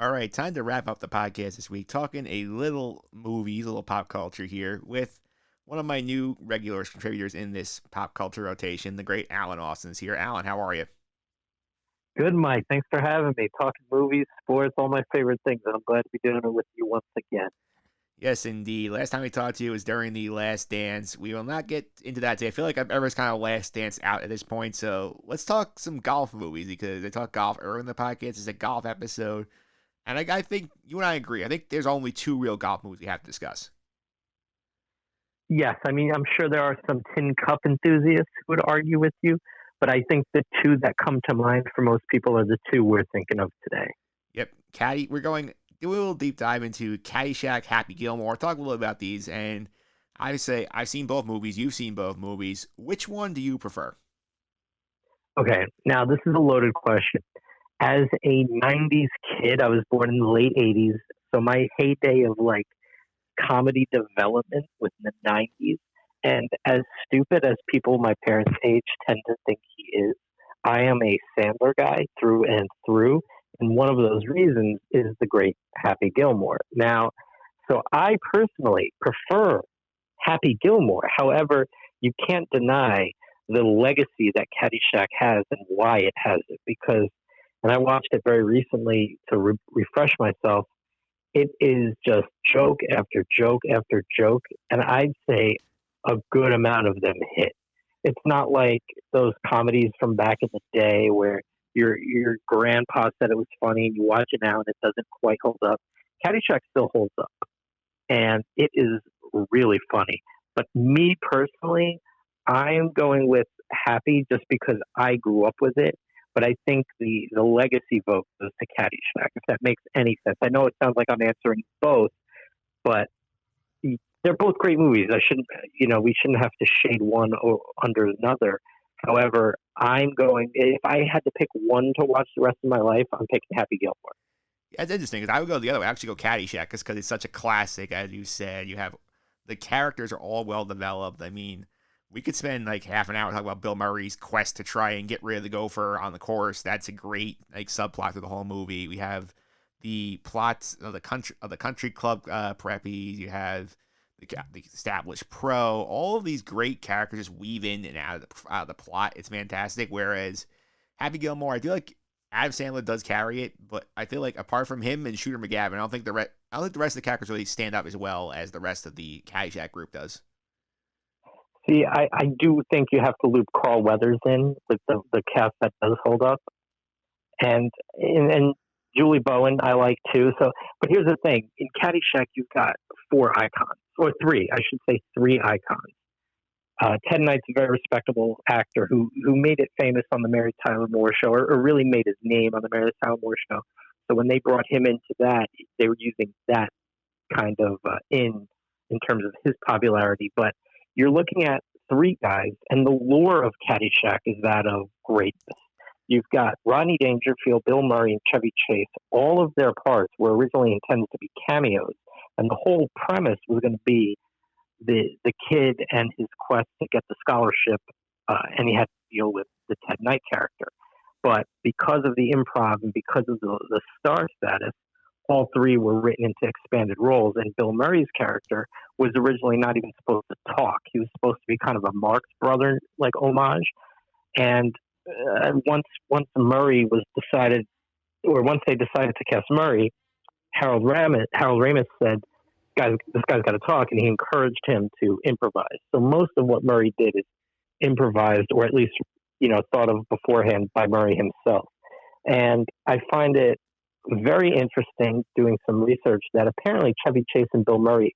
All right, time to wrap up the podcast this week, talking a little movies, a little pop culture here with one of my new regular contributors in this pop culture rotation, the great Alan Austin's here. Alan, how are you? Good, Mike. Thanks for having me. Talking movies, sports, all my favorite things. And I'm glad to be doing it with you once again. Yes, indeed. Last time we talked to you was during the Last Dance. We will not get into that today. I feel like everyone's kind of Last Dance out at this point. So let's talk some golf movies because they talk golf early in the podcast. It's a golf episode. And I think you and I agree. I think there's only two real golf movies we have to discuss. Yes, I mean, I'm sure there are some tin cup enthusiasts who would argue with you, but I think the two that come to mind for most people are the two we're thinking of today. Yep, we're going do a little deep dive into Caddyshack, Happy Gilmore. Talk a little about these, and I say I've seen both movies. You've seen both movies. Which one do you prefer? Okay, now this is a loaded question. As a 90s kid, I was born in the late 80s, so my heyday of like comedy development was in the 90s. And as stupid as people my parents' age tend to think he is, I am a Sandler guy through and through. And one of those reasons is the great Happy Gilmore. Now, so I personally prefer Happy Gilmore. However, you can't deny the legacy that Caddyshack has and why it has it. Because, and I watched it very recently to refresh myself, it is just joke after joke after joke. And I'd say a good amount of them hit. It's not like those comedies from back in the day where your grandpa said it was funny and you watch it now and it doesn't quite hold up. Caddyshack still holds up, and it is really funny. But me personally, I am going with Happy just because I grew up with it. But I think the legacy vote goes to Caddyshack, if that makes any sense. I know it sounds like I'm answering both, but they're both great movies. We shouldn't have to shade one under another. However, if I had to pick one to watch the rest of my life, I'm picking Happy Gilmore. Yeah, it's interesting because I would go the other way. I actually go Caddyshack because it's such a classic, as you said. You have the characters are all well developed. I mean, we could spend like half an hour talking about Bill Murray's quest to try and get rid of the gopher on the course. That's a great subplot to the whole movie. We have the plots of the country club preppies. You have the established pro. All of these great characters just weave in and out of the plot. It's fantastic. Whereas Happy Gilmore, I feel like Adam Sandler does carry it, but I feel like apart from him and Shooter McGavin, I don't think the rest of the characters really stand up as well as the rest of the Caddyshack group does. See, I do think you have to loop Carl Weathers in with the cast that does hold up, and Julie Bowen I like too. So, but here's the thing: in Caddyshack, you've got four icons, or three, I should say, three icons. Ted Knight's a very respectable actor who made it famous on the Mary Tyler Moore Show, or really made his name on the Mary Tyler Moore Show. So when they brought him into that, they were using that kind of in terms of his popularity. But you're looking at three guys, and the lore of Caddyshack is that of greatness. You've got Rodney Dangerfield, Bill Murray, and Chevy Chase. All of their parts were originally intended to be cameos, and the whole premise was going to be the kid and his quest to get the scholarship, and he had to deal with the Ted Knight character. But because of the improv and because of the star status, all three were written into expanded roles, and Bill Murray's character was originally not even supposed to talk. He was supposed to be kind of a Marx brother, like homage. And once Murray was decided, or once they decided to cast Murray, Harold Ramis said, this guy's got to talk, and he encouraged him to improvise. So most of what Murray did is improvised, or at least thought of beforehand by Murray himself. And I find it very interesting doing some research that apparently Chevy Chase and Bill Murray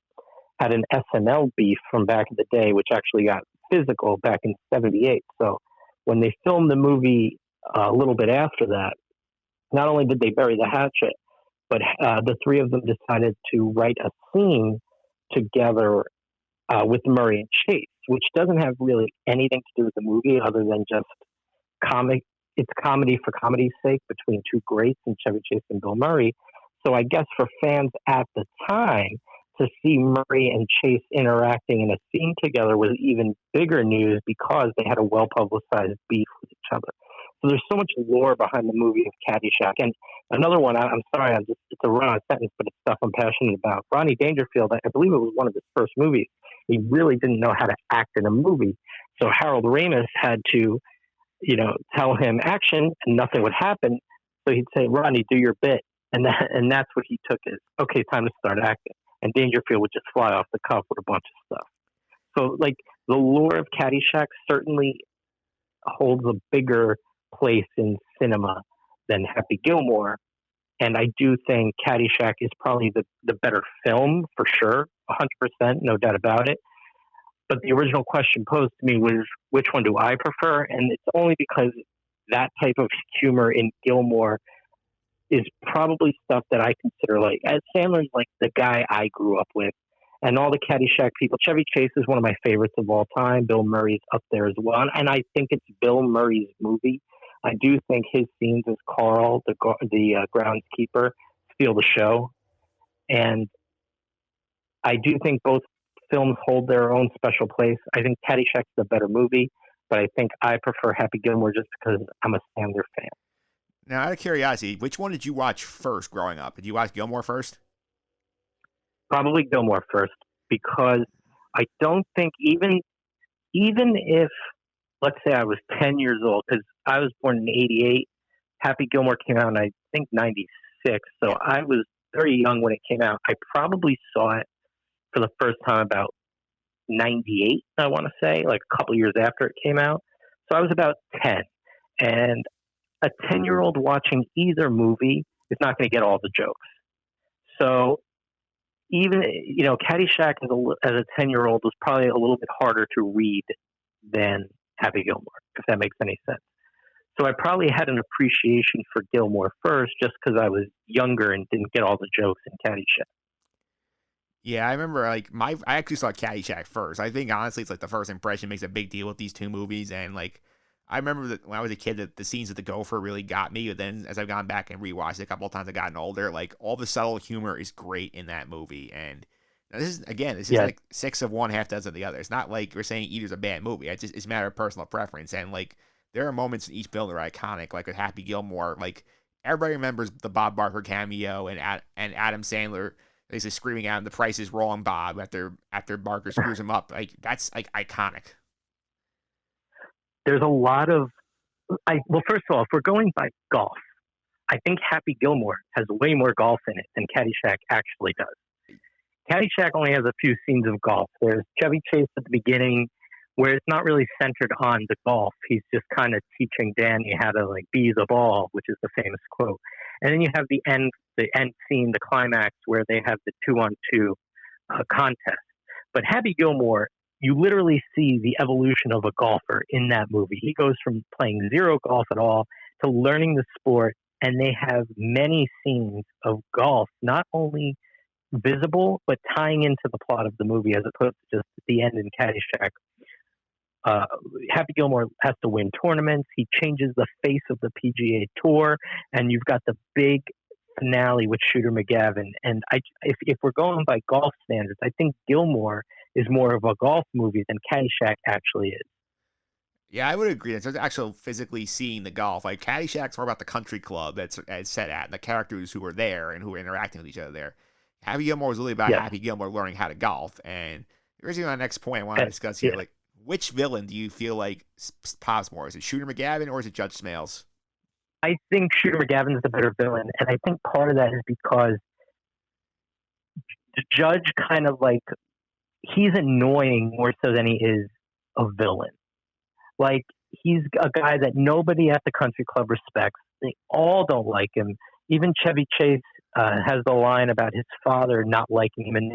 had an SNL beef from back in the day, which actually got physical back in '78. So when they filmed the movie a little bit after that, not only did they bury the hatchet, but the three of them decided to write a scene together with Murray and Chase, which doesn't have really anything to do with the movie other than just comic. It's comedy for comedy's sake between two greats in Chevy Chase and Bill Murray. So I guess for fans at the time, to see Murray and Chase interacting in a scene together was even bigger news because they had a well-publicized beef with each other. So there's so much lore behind the movie of Caddyshack. And Another one, I'm sorry, it's a run on sentence, but it's stuff I'm passionate about. Ronnie Dangerfield, I believe it was one of his first movies. He really didn't know how to act in a movie. So Harold Ramis had to, tell him action and nothing would happen. So he'd say, Ronnie, do your bit. And that's what he took as, okay, time to start acting. And Dangerfield would just fly off the cuff with a bunch of stuff. So, like, the lore of Caddyshack certainly holds a bigger place in cinema than Happy Gilmore. And I do think Caddyshack is probably the better film for sure, 100%, no doubt about it. But the original question posed to me was, which one do I prefer? And it's only because that type of humor in Gilmore is probably stuff that I consider like, as Sandler's like the guy I grew up with. And all the Caddyshack people, Chevy Chase is one of my favorites of all time. Bill Murray's up there as well. And I think it's Bill Murray's movie. I do think his scenes as Carl, the groundskeeper, steal the show. And I do think both films hold their own special place. I think Caddyshack's the better movie, but I think I prefer Happy Gilmore just because I'm a Sandler fan. Now, out of curiosity, which one did you watch first growing up? Did you watch Gilmore first? Probably Gilmore first, because I don't think even if, let's say I was 10 years old, because I was born in 88, Happy Gilmore came out in, I think, 96. So I was very young when it came out. I probably saw it for the first time about 98, I want to say, like a couple years after it came out. So I was about 10. And a 10-year-old watching either movie is not going to get all the jokes. So even, Caddyshack as a 10-year-old was probably a little bit harder to read than Happy Gilmore, if that makes any sense. So I probably had an appreciation for Gilmore first just because I was younger and didn't get all the jokes in Caddyshack. Yeah, I remember I actually saw Caddyshack first. I think honestly it's like the first impression makes a big deal with these two movies, and like I remember that when I was a kid that the scenes at the Gopher really got me, but then as I've gone back and rewatched it a couple of times I've gotten older, like all the subtle humor is great in that movie. And this is like 6 of one, half dozen of the other. It's not like we're saying either's a bad movie. It's a matter of personal preference. And like there are moments in each film that are iconic, like with Happy Gilmore, like everybody remembers the Bob Barker cameo and Adam Sandler basically screaming out, "The Price is Wrong, Bob," after Barker screws him up. Like that's like iconic. There's a lot of, first of all, if we're going by golf, I think Happy Gilmore has way more golf in it than Caddyshack actually does. Caddyshack only has a few scenes of golf. There's Chevy Chase at the beginning, where it's not really centered on the golf. He's just kind of teaching Danny how to like be the ball, which is the famous quote. And then you have the end scene, the climax, where they have the 2-on-2 contest. But Happy Gilmore, you literally see the evolution of a golfer in that movie. He goes from playing zero golf at all to learning the sport, and they have many scenes of golf, not only visible, but tying into the plot of the movie as opposed to just at the end in Caddyshack. Happy Gilmore has to win tournaments. He changes the face of the PGA Tour, and you've got the big finale with Shooter McGavin. And if we're going by golf standards, I think Gilmore is more of a golf movie than Caddyshack actually is. Yeah, I would agree. It's actually physically seeing the golf. Like Caddyshack's more about the country club that's set at and the characters who are there and who are interacting with each other there. Happy Gilmore is really about Happy Gilmore learning how to golf. And here's my next point I want to discuss here. Like, which villain do you feel like pops more? Is it Shooter McGavin or is it Judge Smales? I think Shooter McGavin is the better villain, and I think part of that is because the Judge kind of like, he's annoying more so than he is a villain. Like, he's a guy that nobody at the country club respects. They all don't like him. Even Chevy Chase has the line about his father not liking him, and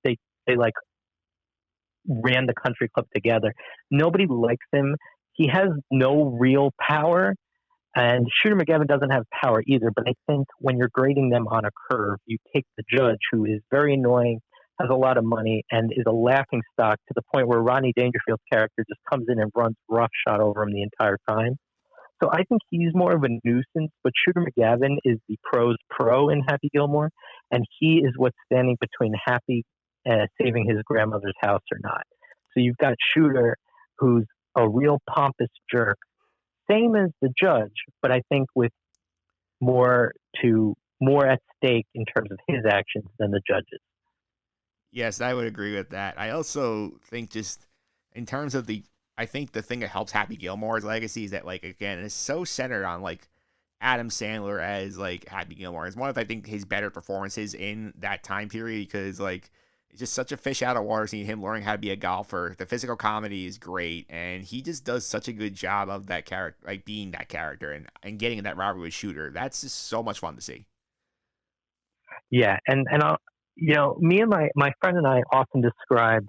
they like ran the country club together. Nobody likes him. He has no real power, and Shooter McGavin doesn't have power either. But I think when you're grading them on a curve, you take the Judge, who is very annoying, has a lot of money, and is a laughing stock to the point where Ronnie Dangerfield's character just comes in and runs roughshod over him the entire time. So I think he's more of a nuisance, but Shooter McGavin is the pro's pro in Happy Gilmore, and he is what's standing between Happy saving his grandmother's house or not. So you've got Shooter, who's a real pompous jerk, same as the Judge, but I think with more more at stake in terms of his actions than the judges. Yes, I would agree with that. I also think just in terms of I think the thing that helps Happy Gilmore's legacy is that, like, again, it's so centered on, like, Adam Sandler as, like, Happy Gilmore. It's one of, I think, his better performances in that time period because, like, it's just such a fish out of water seeing him learning how to be a golfer. The physical comedy is great, and he just does such a good job of that character, like, being that character and getting in that robbery with Shooter. That's just so much fun to see. Yeah, and I'll, me and my friend and I often describe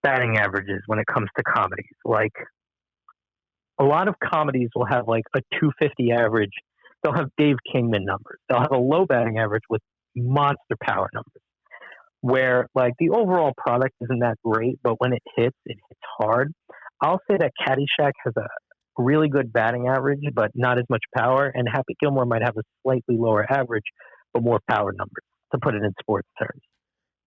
batting averages when it comes to comedies. Like, a lot of comedies will have like a 250 average. They'll have Dave Kingman numbers. They'll have a low batting average with monster power numbers. Where like the overall product isn't that great, but when it hits hard. I'll say that Caddyshack has a really good batting average, but not as much power, and Happy Gilmore might have a slightly lower average, but more power numbers, to put it in sports terms.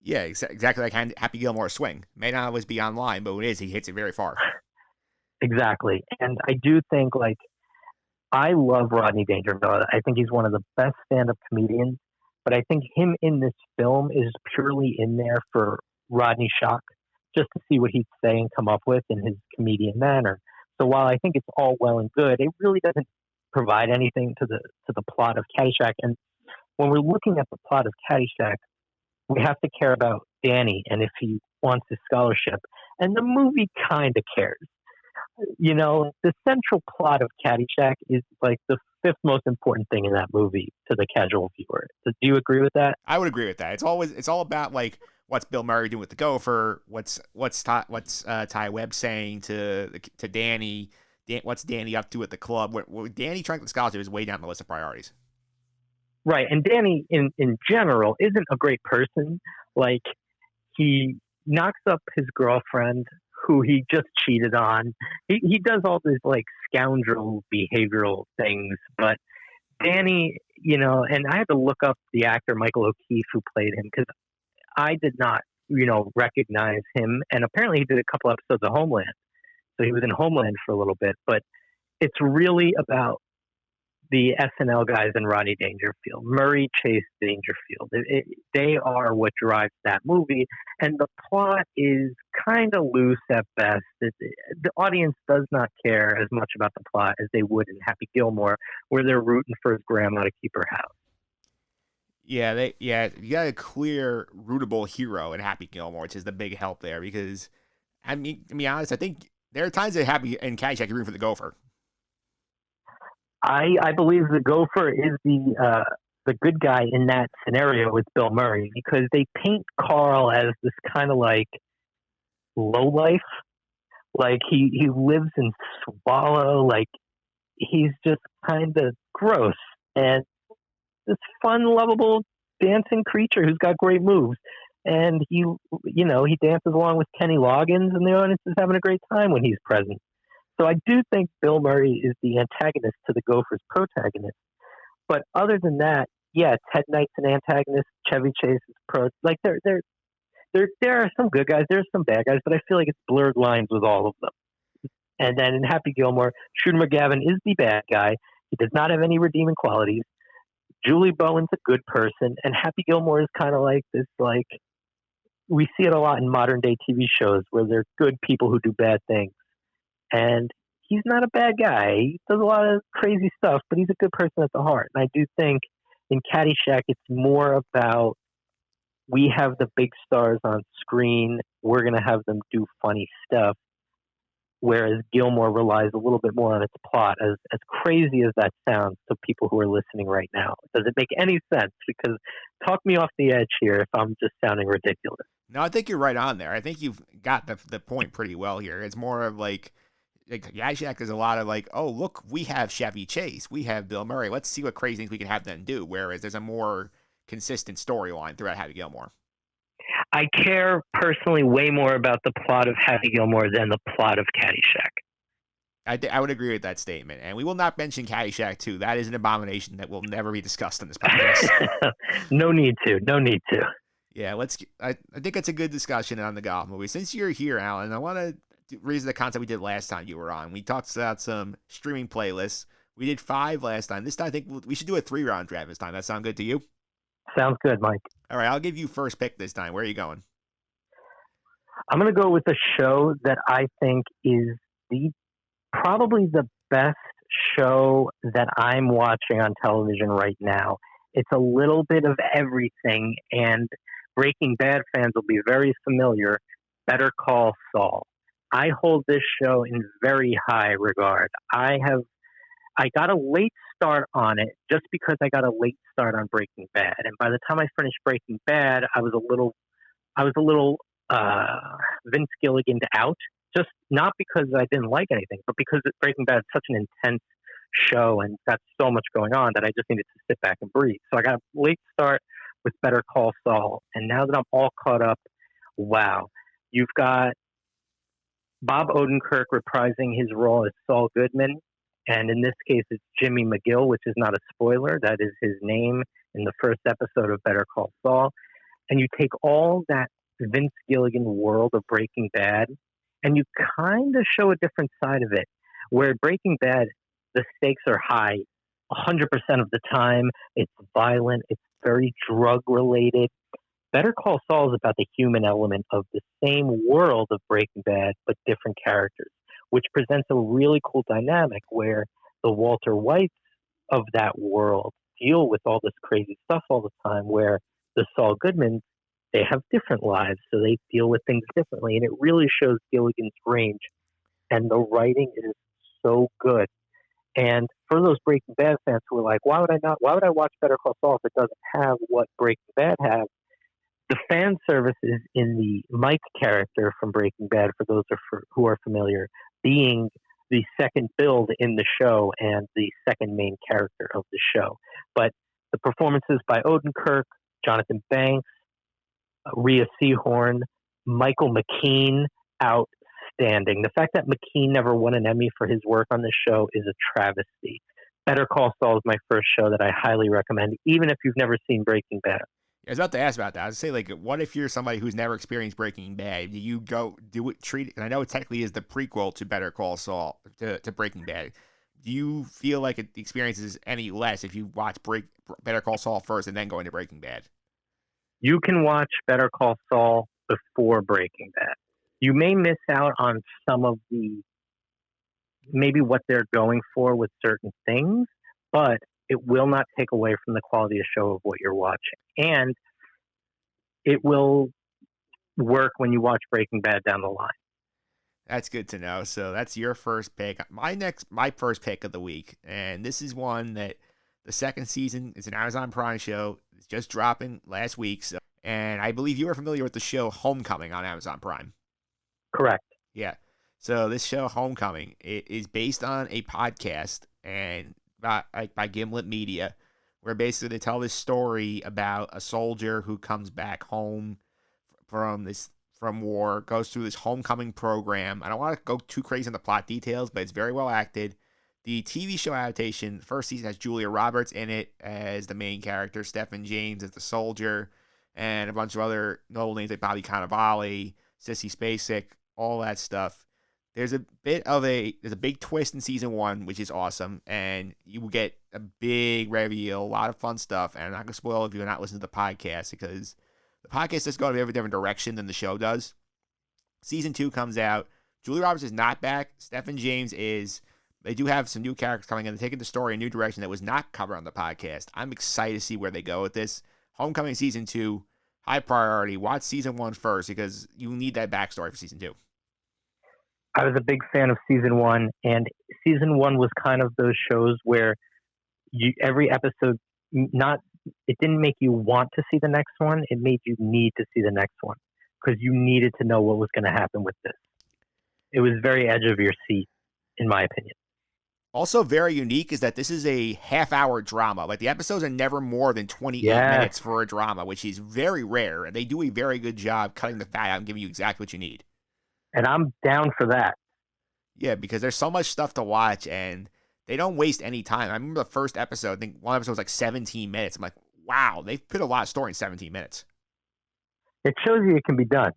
Yeah, exactly like Happy Gilmore's swing. May not always be online, but when it is, he hits it very far. Exactly. And I do think, like, I love Rodney Dangerfield. I think he's one of the best stand-up comedians, but I think him in this film is purely in there for Rodney Shock, just to see what he'd say and come up with in his comedian manner. So while I think it's all well and good, it really doesn't provide anything to the plot of Caddyshack. And when we're looking at the plot of Caddyshack, we have to care about Danny and if he wants his scholarship. And the movie kind of cares. The central plot of Caddyshack is like the fifth most important thing in that movie to the casual viewer. So do you agree with that? I would agree with that. It's all about, like, what's Bill Murray doing with the gopher? What's Ty Webb saying to Danny? What's Danny up to at the club? What Danny trying to get the scholarship is way down the list of priorities. Right, and Danny in general isn't a great person. Like, he knocks up his girlfriend who he just cheated on. He does all these like scoundrel behavioral things, but Danny, and I had to look up the actor Michael O'Keefe who played him because I did not, recognize him. And apparently he did a couple episodes of Homeland. So he was in Homeland for a little bit, but it's really about the SNL guys and Rodney Dangerfield, Murray Chase Dangerfield. They are what drives that movie. And the plot is kind of loose at best. The audience does not care as much about the plot as they would in Happy Gilmore, where they're rooting for his grandma to keep her house. Yeah, you got a clear rootable hero in Happy Gilmore, which is the big help there because, I mean, to be honest, I think there are times that Happy and Caddyshack are rooting for the gopher. I believe the gopher is the good guy in that scenario with Bill Murray because they paint Carl as this kind of like low life, like he lives in Swallow, like he's just kind of gross and this fun, lovable dancing creature who's got great moves. And he dances along with Kenny Loggins, and the audience is having a great time when he's present. So I do think Bill Murray is the antagonist to the Gophers' protagonist. But other than that, yeah, Ted Knight's an antagonist. Chevy Chase is like there are some good guys, there's some bad guys, but I feel like it's blurred lines with all of them. And then in Happy Gilmore, Shooter McGavin is the bad guy. He does not have any redeeming qualities. Julie Bowen's a good person, and Happy Gilmore is kind of like this, like we see it a lot in modern day TV shows where they're good people who do bad things. And he's not a bad guy. He does a lot of crazy stuff, but he's a good person at the heart. And I do think in Caddyshack, it's more about we have the big stars on screen. We're going to have them do funny stuff. Whereas Gilmore relies a little bit more on its plot, as crazy as that sounds to people who are listening right now. Does it make any sense? Because talk me off the edge here if I'm just sounding ridiculous. No, I think you're right on there. I think you've got the point pretty well here. It's more of like Caddyshack is a lot of like, oh, look, we have Chevy Chase. We have Bill Murray. Let's see what crazy things we can have them do. Whereas there's a more consistent storyline throughout Happy Gilmore. I care personally way more about the plot of Happy Gilmore than the plot of Caddyshack. I would agree with that statement. And we will not mention Caddyshack 2. That is an abomination that will never be discussed in this podcast. No need to. Yeah, I think it's a good discussion on the golf movie. Since you're here, Alan, I want to revisit the concept we did last time you were on. We talked about some streaming playlists. We did 5 last time. This time I think we should do a 3-round draft this time. That sound good to you? Sounds good, Mike. All right, I'll give you first pick this time. Where are you going? I'm going to go with a show that I think is probably the best show that I'm watching on television right now. It's a little bit of everything, and Breaking Bad fans will be very familiar. Better Call Saul. I hold this show in very high regard. I got a late start on it just because I got a late start on Breaking Bad, and by the time I finished Breaking Bad, I was a little Vince Gilligan out. Just not because I didn't like anything, but because Breaking Bad is such an intense show and got so much going on that I just needed to sit back and breathe. So I got a late start with Better Call Saul, and now that I'm all caught up, wow, you've got Bob Odenkirk reprising his role as Saul Goodman, and in this case it's Jimmy McGill, which is not a spoiler. That is his name in the first episode of Better Call Saul. And you take all that Vince Gilligan world of Breaking Bad, and you kind of show a different side of it, where Breaking Bad, the stakes are high 100% of the time. It's violent. It's very drug-related. Better Call Saul is about the human element of the same world of Breaking Bad, but different characters, which presents a really cool dynamic where the Walter Whites of that world deal with all this crazy stuff all the time, where the Saul Goodmans, they have different lives, so they deal with things differently. And it really shows Gilligan's range. And the writing is so good. And for those Breaking Bad fans who are like, why would I watch Better Call Saul if it doesn't have what Breaking Bad has? The fan service is in the Mike character from Breaking Bad, for those who are familiar, being the second build in the show and the second main character of the show. But the performances by Odenkirk, Jonathan Banks, Rhea Seehorn, Michael McKean, outstanding. The fact that McKean never won an Emmy for his work on this show is a travesty. Better Call Saul is my first show that I highly recommend, even if you've never seen Breaking Bad. I was about to ask about that. I was say, like, what if you're somebody who's never experienced Breaking Bad? Do you go treat it? And I know it technically is the prequel to Better Call Saul to Breaking Bad. Do you feel like the experience is any less if you watch Better Call Saul first and then go into Breaking Bad? You can watch Better Call Saul before Breaking Bad. You may miss out on some of maybe what they're going for with certain things, but it will not take away from the quality of show of what you're watching. And it will work when you watch Breaking Bad down the line. That's good to know. So that's your first pick. My first pick of the week, and this is one that the second season is an Amazon Prime show. It's just dropping last week. So, and I believe you are familiar with the show Homecoming on Amazon Prime. Correct. Yeah. So this show Homecoming, it is based on a podcast and by Gimlet Media, where basically they tell this story about a soldier who comes back home from war, goes through this homecoming program. I don't want to go too crazy on the plot details, but it's very well acted. The TV show adaptation, the first season has Julia Roberts in it as the main character, Stephen James as the soldier, and a bunch of other notable names like Bobby Cannavale, Sissy Spacek, all that stuff. There's a big twist in season 1, which is awesome, and you will get a big reveal, a lot of fun stuff. And I'm not gonna spoil if you're not listening to the podcast, because the podcast is going to be a different direction than the show does. Season 2 comes out. Julia Roberts is not back. Stephen James is. They do have some new characters coming in. They're taking the story in a new direction that was not covered on the podcast. I'm excited to see where they go with this. Homecoming season 2, high priority. Watch season 1 first, because you need that backstory for season 2. I was a big fan of season 1, and season 1 was kind of those shows where every episode, it didn't make you want to see the next one. It made you need to see the next one, because you needed to know what was going to happen with this. It was very edge of your seat, in my opinion. Also very unique is that this is a half-hour drama. Like, the episodes are never more than 28 minutes for a drama, which is very rare. And they do a very good job cutting the fat out and giving you exactly what you need. And I'm down for that. Yeah, because there's so much stuff to watch, and they don't waste any time. I remember the first episode. I think one episode was like 17 minutes. I'm like, wow, they've put a lot of story in 17 minutes. It shows you it can be done.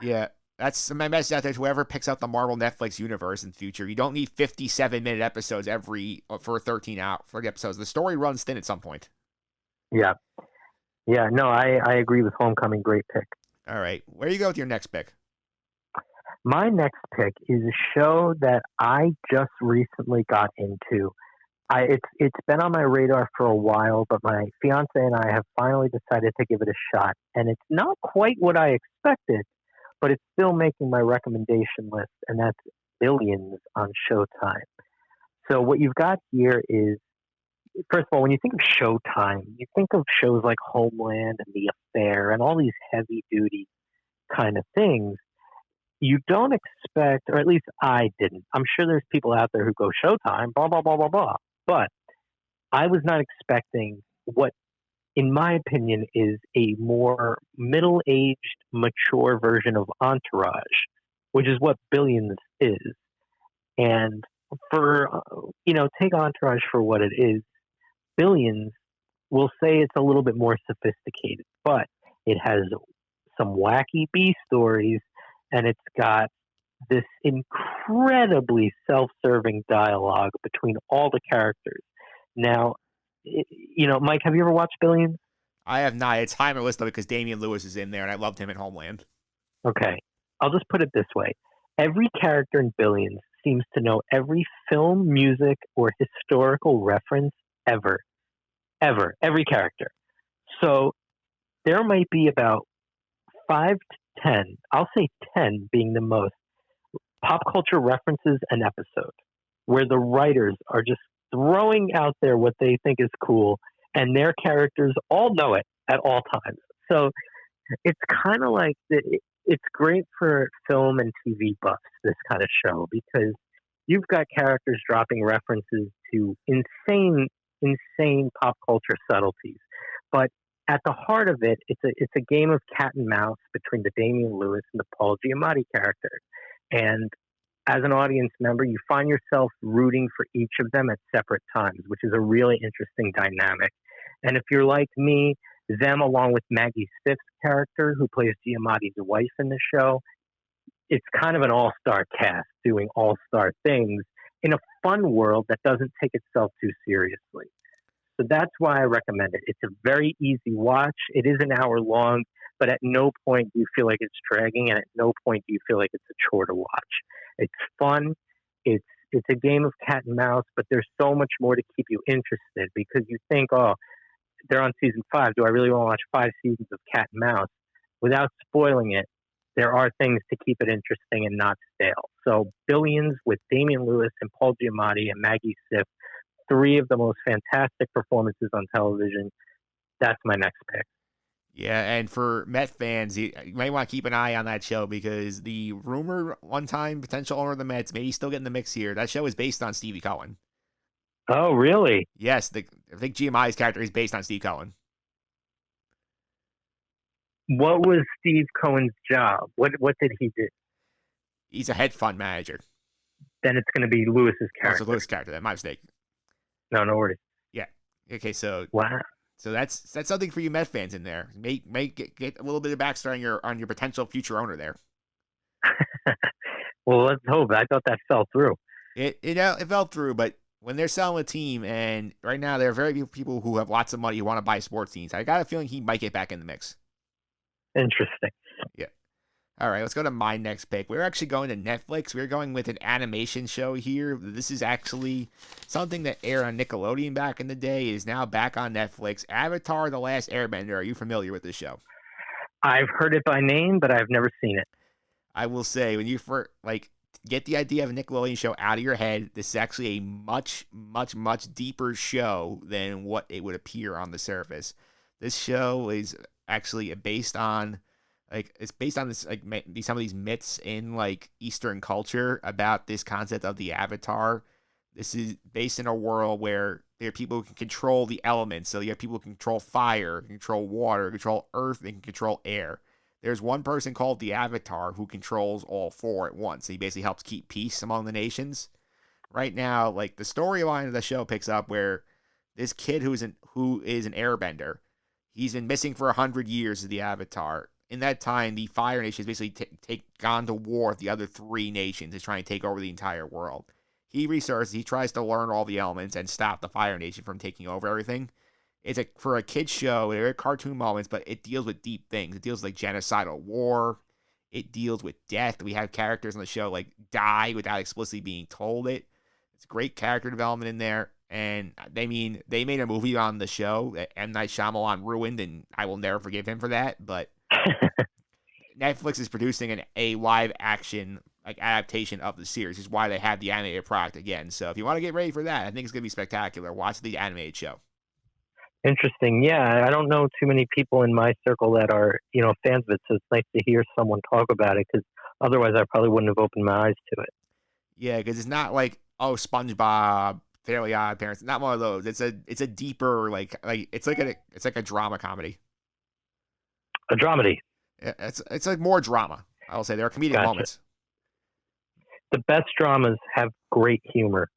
Yeah. That's my message out there to whoever picks up the Marvel Netflix universe in the future. You don't need 57-minute episodes for 30 episodes. The story runs thin at some point. Yeah. Yeah. No, I agree with Homecoming. Great pick. All right. Where do you go with your next pick? My next pick is a show that I just recently got into. It's been on my radar for a while, but my fiance and I have finally decided to give it a shot. And it's not quite what I expected, but it's still making my recommendation list, and that's Billions on Showtime. So what you've got here is, first of all, when you think of Showtime, you think of shows like Homeland and The Affair and all these heavy duty kind of things. You don't expect, or at least I didn't. I'm sure there's people out there who go Showtime, blah, blah, blah, blah, blah. But I was not expecting what, in my opinion, is a more middle-aged, mature version of Entourage, which is what Billions is. And take Entourage for what it is. Billions, we'll say it's a little bit more sophisticated, but it has some wacky B stories, and it's got this incredibly self-serving dialogue between all the characters. Now, Mike, have you ever watched Billions? I have not. It's high on my list though because Damian Lewis is in there, and I loved him in Homeland. Okay, I'll just put it this way: every character in Billions seems to know every film, music, or historical reference ever. Every character. So there might be about 5 to 10, I'll say 10 being the most, pop culture references an episode, where the writers are just throwing out there what they think is cool, and their characters all know it at all times. So it's kind of like, it's great for film and TV buffs, this kind of show, because you've got characters dropping references to insane pop culture subtleties. But at the heart of it, it's a game of cat and mouse between the Damian Lewis and the Paul Giamatti character. And as an audience member, you find yourself rooting for each of them at separate times, which is a really interesting dynamic. And if you're like me, them along with Maggie Stiff's character, who plays Giamatti's wife in the show, it's kind of an all-star cast doing all-star things in a fun world that doesn't take itself too seriously. So that's why I recommend it. It's a very easy watch. It is an hour long, but at no point do you feel like it's dragging, and at no point do you feel like it's a chore to watch. It's fun. It's a game of cat and mouse, but there's so much more to keep you interested, because you think, oh, they're on season 5. Do I really want to watch 5 seasons of cat and mouse? Without spoiling it, there are things to keep it interesting and not stale. So Billions with Damian Lewis and Paul Giamatti and Maggie Stiff, 3 of the most fantastic performances on television. That's my next pick. Yeah, and for Met fans, you might want to keep an eye on that show, because the rumor one-time potential owner of the Mets, maybe still getting the mix here, that show is based on Stevie Cohen. Oh, really? Yes, I think Giamatti's character is based on Steve Cohen. What was Steve Cohen's job? What did he do? He's a hedge fund manager. Then it's going to be Lewis's character. Also Lewis' character, then. My mistake. No worries. Yeah. Okay, so wow. So that's something for you Met fans in there. Get a little bit of backstory on your potential future owner there. Well, let's hope. I thought that fell through. It fell through, but when they're selling a team, and right now there are very few people who have lots of money who want to buy sports teams, I got a feeling he might get back in the mix. Interesting. Yeah. All right, let's go to my next pick. We're actually going to Netflix. We're going with an animation show here. This is actually something that aired on Nickelodeon back in the day. It is now back on Netflix. Avatar: The Last Airbender. Are you familiar with this show? I've heard it by name, but I've never seen it. I will say, when you first, get the idea of a Nickelodeon show out of your head, this is actually a much, much, much deeper show than what it would appear on the surface. This show is actually based on some of these myths in Eastern culture about this concept of the Avatar. This is based in a world where there are people who can control the elements. So you have people who can control fire, control water, control earth, and can control air. There's one person called the Avatar who controls all 4 at once. He basically helps keep peace among the nations. Right now, the storyline of the show picks up where this kid who is an airbender, he's been missing for 100 years as the Avatar. in that time, the Fire Nation has basically gone to war with the other three nations to try and take over the entire world. He researches, he tries to learn all the elements and stop the Fire Nation from taking over everything. For a kid's show, there are cartoon moments, but it deals with deep things. It deals with like genocidal war. It deals with death. We have characters on the show like die without explicitly being told it. It's great character development in there. And they made a movie on the show that M. Night Shyamalan ruined, and I will never forgive him for that. But Netflix is producing a live action like adaptation of the series, which is why they have the animated product again. So if you want to get ready for that, I think it's gonna be spectacular. Watch the animated show. Interesting. Yeah, I don't know too many people in my circle that are, fans of it, so it's nice to hear someone talk about it, because otherwise I probably wouldn't have opened my eyes to it. Yeah, because it's not like, SpongeBob, Fairly Odd Parents. Not one of those. It's a deeper it's like a drama comedy. A dramedy. Yeah, it's like more drama. I'll say there are comedic moments. The best dramas have great humor.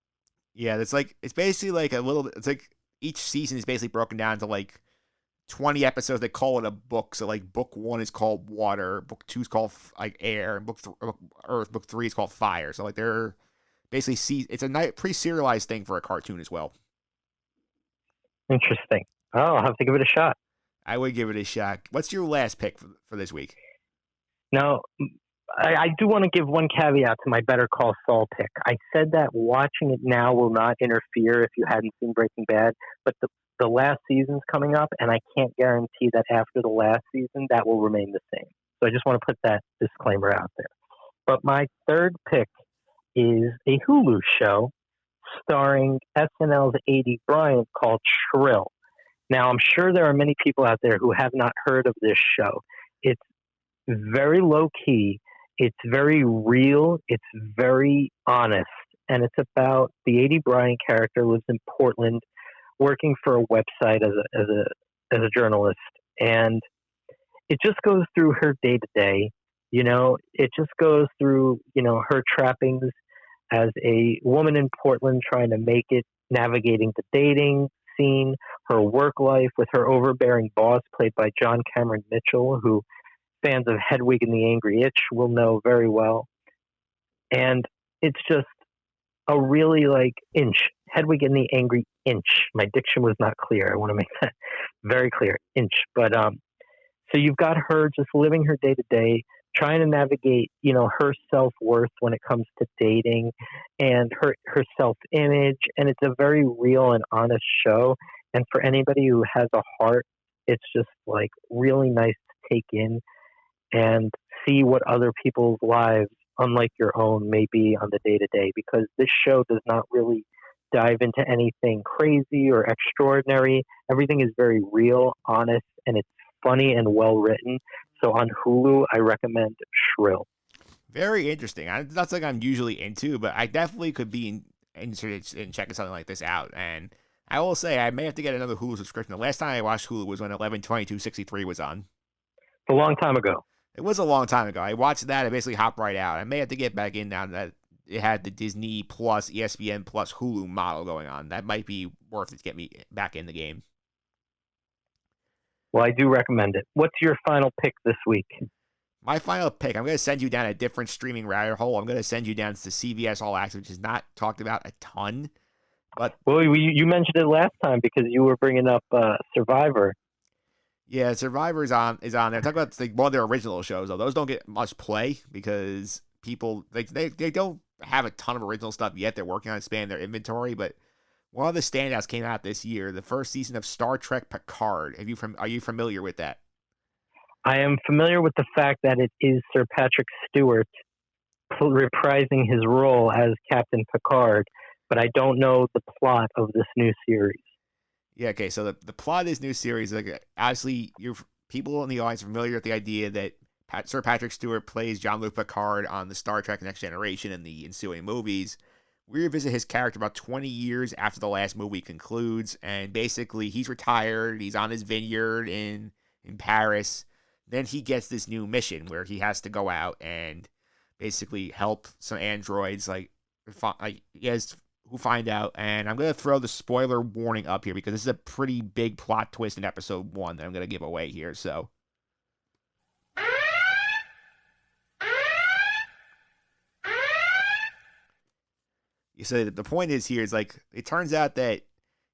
Yeah, it's basically like a little. It's like each season is basically broken down to like 20 episodes. They call it a book. So like book 1 is called Water, book 2 is called like Air, and Earth, book 3 is called Fire. So like they're basically it's a pretty serialized thing for a cartoon as well. Interesting. Oh, I'll have to give it a shot. I would give it a shot. What's your last pick for this week? Now, I do want to give one caveat to my Better Call Saul pick. I said that watching it now will not interfere if you hadn't seen Breaking Bad, but the last season's coming up, and I can't guarantee that after the last season that will remain the same. So I just want to put that disclaimer out there. But my third pick is a Hulu show starring SNL's A.D. Bryant called Shrill. Now, I'm sure there are many people out there who have not heard of this show. It's very low-key. It's very real. It's very honest. And it's about the A.D. Bryant character lives in Portland working for a website as a journalist. And it just goes through her day-to-day. It just goes through, her trappings as a woman in Portland trying to make it, navigating the dating scene, her work life with her overbearing boss played by John Cameron Mitchell, who fans of Hedwig and the Angry Inch will know very well. And it's just a really Hedwig and the Angry Inch. My diction was not clear. I want to make that very clear. Inch. But so you've got her just living her day to day, trying to navigate, her self-worth when it comes to dating and her self-image. And it's a very real and honest show. And for anybody who has a heart, it's just really nice to take in and see what other people's lives, unlike your own, may be on the day-to-day, because this show does not really dive into anything crazy or extraordinary. Everything is very real, honest, and it's funny and well-written. So on Hulu, I recommend Shrill. Very interesting. That's something I'm usually into, but I definitely could be interested in checking something like this out. And I will say, I may have to get another Hulu subscription. The last time I watched Hulu was when 11/22/63 was on. It's a long time ago. It was a long time ago. I watched that. I basically hopped right out. I may have to get back in now that it had the Disney Plus, ESPN Plus Hulu model going on. That might be worth it to get me back in the game. Well, I do recommend it. What's your final pick this week? My final pick, I'm going to send you down a different streaming rabbit hole. I'm going to send you down to CBS All Access, which is not talked about a ton. But well, you mentioned it last time because you were bringing up Survivor. Yeah, Survivor is on there. Talk about one of their original shows, though. Those don't get much play because people they don't have a ton of original stuff yet. They're working on expanding their inventory, but one of the standouts came out this year, the first season of Star Trek Picard. Are you familiar with that? I am familiar with the fact that it is Sir Patrick Stewart reprising his role as Captain Picard, but I don't know the plot of this new series. Yeah, okay, so the plot of this new series, obviously, people in the audience are familiar with the idea that Sir Patrick Stewart plays Jean-Luc Picard on the Star Trek Next Generation and the ensuing movies. We revisit his character about 20 years after the last movie concludes, and basically he's retired, he's on his vineyard in Paris. Then he gets this new mission where he has to go out and basically help some androids who find out. And I'm going to throw the spoiler warning up here because this is a pretty big plot twist in episode 1 that I'm going to give away here. So So the point is here is like it turns out that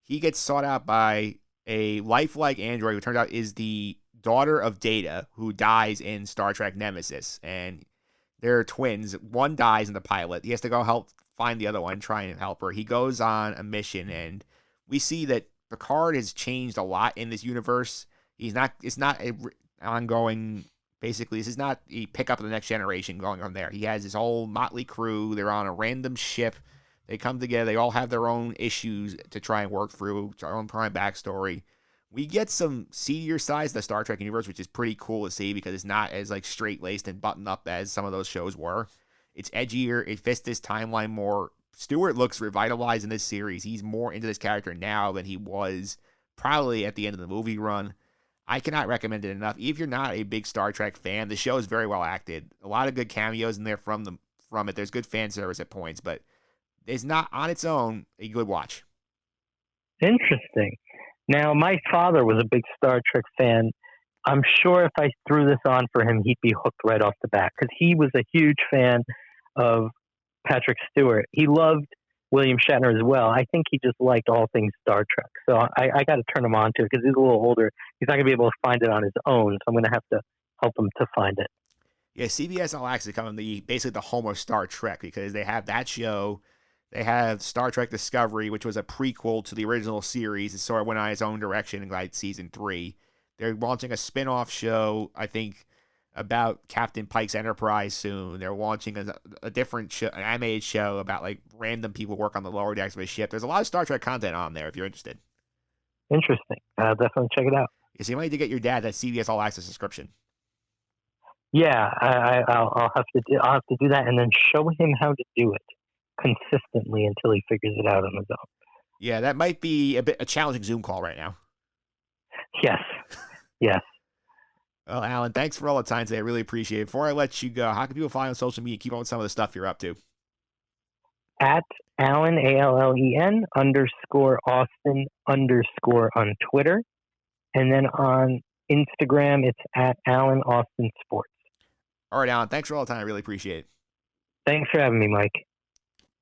he gets sought out by a lifelike android who turns out is the daughter of Data, who dies in Star Trek Nemesis, and they're twins. One dies in the pilot. He has to go help find the other one, try and help her. He goes on a mission, and we see that Picard has changed a lot in this universe. He's not. It's not a ongoing. Basically, this is not a pickup of the Next Generation going from there. He has his whole motley crew. They're on a random ship. They come together. They all have their own issues to try and work through, their own prime backstory. We get some seedier sides of the Star Trek universe, which is pretty cool to see because it's not as like straight-laced and buttoned up as some of those shows were. It's edgier. It fits this timeline more. Stewart looks revitalized in this series. He's more into this character now than he was probably at the end of the movie run. I cannot recommend it enough. If you're not a big Star Trek fan, the show is very well acted. A lot of good cameos in there from it. There's good fan service at points, but it's not on its own a good watch. Interesting. Now, my father was a big Star Trek fan. I'm sure if I threw this on for him, he'd be hooked right off the bat because he was a huge fan of Patrick Stewart. He loved William Shatner as well. I think he just liked all things Star Trek. So I got to turn him on to it because he's a little older. He's not going to be able to find it on his own, so I'm going to have to help him to find it. Yeah, CBS All Access is becoming basically the home of Star Trek because they have that show. They have Star Trek Discovery, which was a prequel to the original series. It sort of went on its own direction in like season 3. They're launching a spin-off show, I think, about Captain Pike's Enterprise soon. They're launching a different show, an animated show about like random people work on the lower decks of a ship. There's a lot of Star Trek content on there if you're interested. Interesting. I'll definitely check it out. So you might need to get your dad that CBS All Access subscription. Yeah, I'll have to do that and then show him how to do it consistently until he figures it out on his own. Yeah, that might be a challenging Zoom call right now. Yes. Well, Alan, thanks for all the time today. I really appreciate it. Before I let you go, how can people follow you on social media and keep up with some of the stuff you're up to? At Allen, ALLEN _Austin _ on Twitter. And then on Instagram, it's at Allen Austin Sports. All right, Alan, thanks for all the time. I really appreciate it. Thanks for having me, Mike.